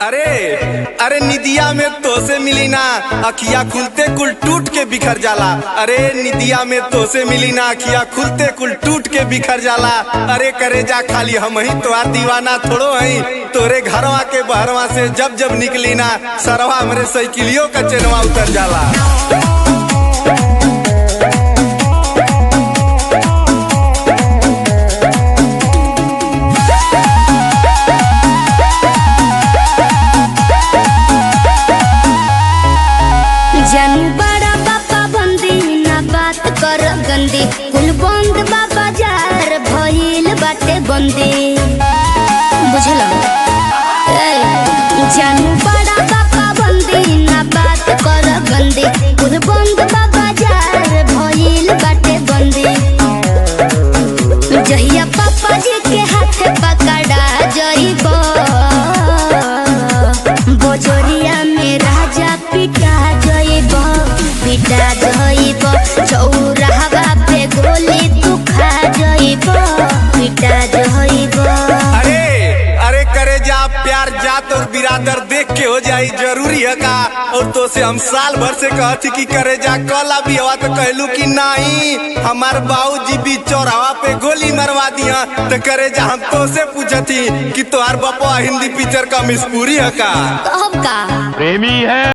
अरे अरे निदिया में तो से मिली ना अखिया खुलते कुल टूट के बिखर जाला। अरे निदिया में तो से मिली ना अखिया खुलते कुल टूट के बिखर जाला। अरे करे जा खाली हम ही तो दीवाना थोड़ो हई तोरे घरवा के बहरवा से जब जब निकली ना सरवा हमरे साइकिलियों का चेनवा उतर जाला। जानू बड़ा बाबा बंदी ना बात कर गंदी कुल बंद बाबा जार भइल बाटे बंदी बुझला। जानू बड़ा बाबा बंदी ना बात कर गंदी कुल बंद बाबा जार भइल बाटे बंदी। जहिया पापा जी के हाथ पकड़ा जइबो बोजोरिया में राजा पिटा जइबो पिटा जइबो चौराहा पे गोली तू खा जइबो पिटा जइबो। अरे अरे करे जा प्यार जात और बिरादर देख के हो जाई जरूरी है का। और तो से हम साल भर से कहती कि करे जा कल अभी हवा तो कहलू कि नहीं हमार बाबूजी भी चौराहा पे गोली मरवा दिया। तो करे जा हम तो से पूछती कि तोहार बापा हिंदी पिक्चर का मिसपूरी है का कब का प्रेमी है।